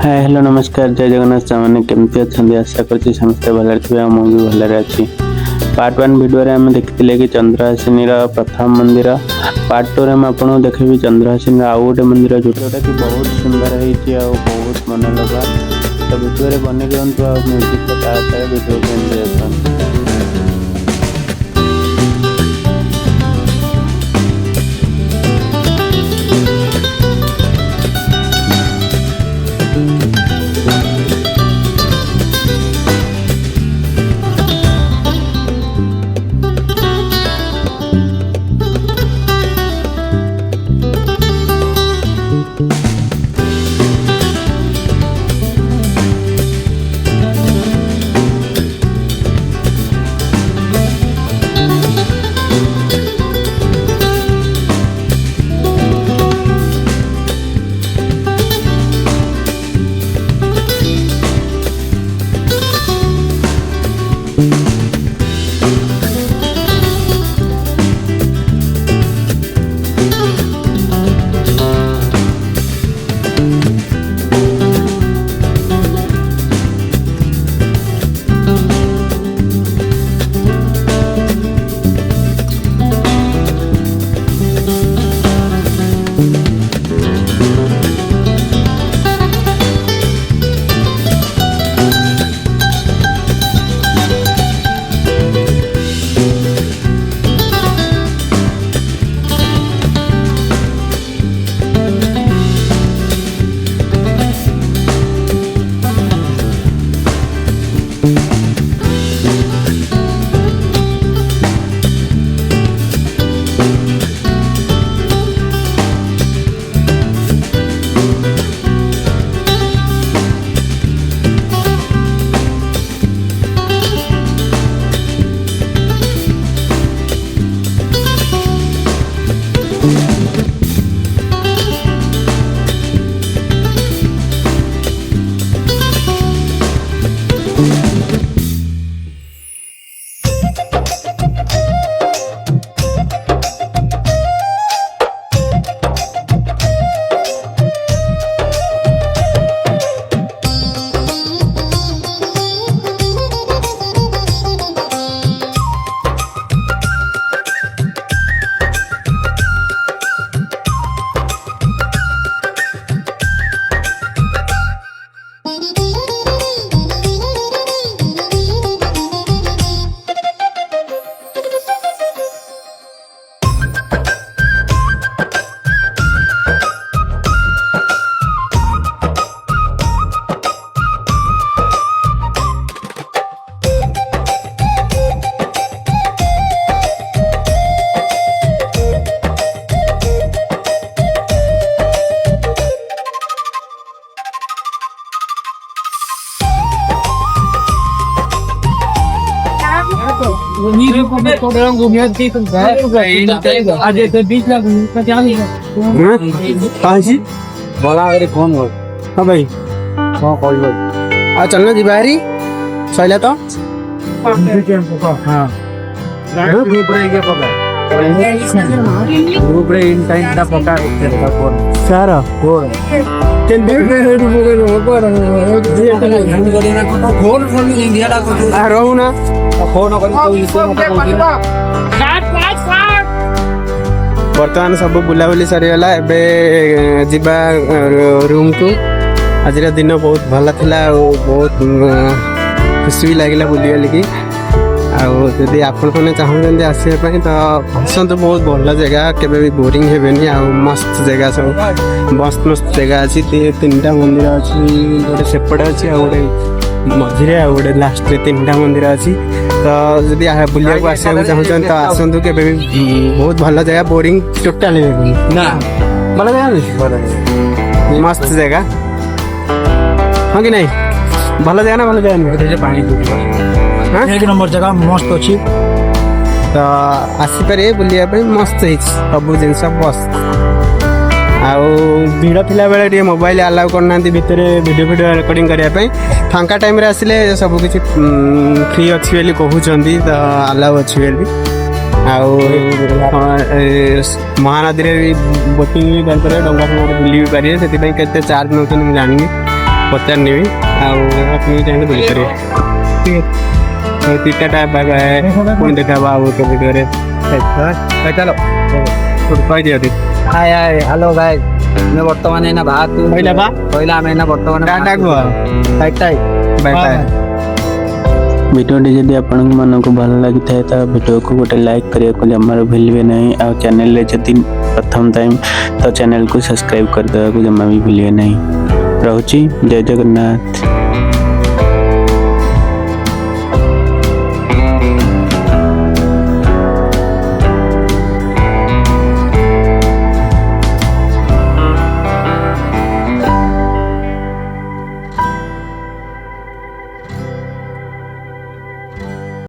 Hi hello नमस्कार जय जगन्नाथ सामान्य केमती अच्छा आशा करছি ସମସ୍ତେ ଭଲରେ ଥିବେ ଆଉ ମୁଁ ବି ଭଲରେ ଅଛି। पार्ट 1 वीडियो रे हम देखिथिले कि चंद्रहासिनी प्रथम मंदिर। पार्ट 2 रे हम आपन देखबी चंद्रहासिनी आउ गोटे मंदिर जोटा कि बहुत सुंदर है और बहुत मन लगा। तो वीडियो रे बने रहंतु आ म्यूजिक के साथ वीडियो के एंजॉय फोन हाँ भाई हाँ कह चलना जी बाहरी सैला तो हाँ ग्रुप रे इन टाइम दा पका फोन सारा फोन रहूना फोन बर्तमान सब बुलाबुली सरीगला एबे जीवा रूम को आज दिन बहुत भल था बहुत खुशी भी लगे बुली गलिकी आदि आपण मैंने चाहते आसपाई तो आसतु बहुत भल जगह के बोरिंग हेनी आ मस्त जगह सब मस्त मस्त जगह अच्छी 3टा मंदिर अच्छी गोटे सेपटे अच्छी आ गोटे मझे आ गोटे लास्ट 3टा मंदिर अच्छी तो जदि बुलिया को आसवा चाहते तो आसतु के बहुत भल जगह बोरिंग टोटाली ना भल जगह मस्त जगह हाँ कि नहीं भल जगह ना भल जगह नहीं पानी एक नंबर जगह मस्त अच्छी तो आसपारे बुलिया मस्त है सब जिनस मस्त आउ भीड़ थिला बेले टे मोबाइल अलाउ करना भितर वीडियो वीडियो रिकॉर्डिंग करने फांका टाइम रे आसिले सब किसी फ्री अच्छी बोली कहते तो अलाउ अच्छी महानदी में बोटिंग भी डंगा बुली भी पारे से चार्ज नौ जानी ପଚାରିନି ବି ଆଉ ଆପଣ ଚାହିଁଲେ ବୁଲିପାରିବେ ଠିକ୍ ଅଛି ଟିଟାଟା ବାଏ ବାଏ ପୁଣି ଦେଖା ହବା ଆଉ ଗୋଟେ ଭିଡ଼ିଓରେ ଚାଲ କହିଦିଅନ୍ତି हाय हाय हेलो गाइस मैं वर्तमान एना बात କହିଲା ବା କହିଲା ଆମେ ଏନା ବର୍ତ୍ତମାନ ଟାଟା କୁହ ଟାଇ ଟାଇ ବାଏ ବାଏ ଭିଡ଼ିଓଟି ଯଦି ଆପଣଙ୍କ ମନକୁ ଭଲ ଲାଗିଥାଏ ତ ଭିଡ଼ିଓକୁ ଗୋଟେ ଲାଇକ୍ କରିବାକୁ ଜମାରୁ ଭୁଲିବେ ନାହିଁ ଆଉ ଚ୍ୟାନେଲରେ ଯଦି ପ୍ରଥମ ଟାଇମ୍ ତ ଚ୍ୟାନେଲକୁ ସବସ୍କ୍ରାଇବ୍ କରିଦେବାକୁ ଜମା ବି ଭୁଲିବେ ନାହିଁ ରହୁଛି ଜୟ ଜଗନ୍ନାଥ।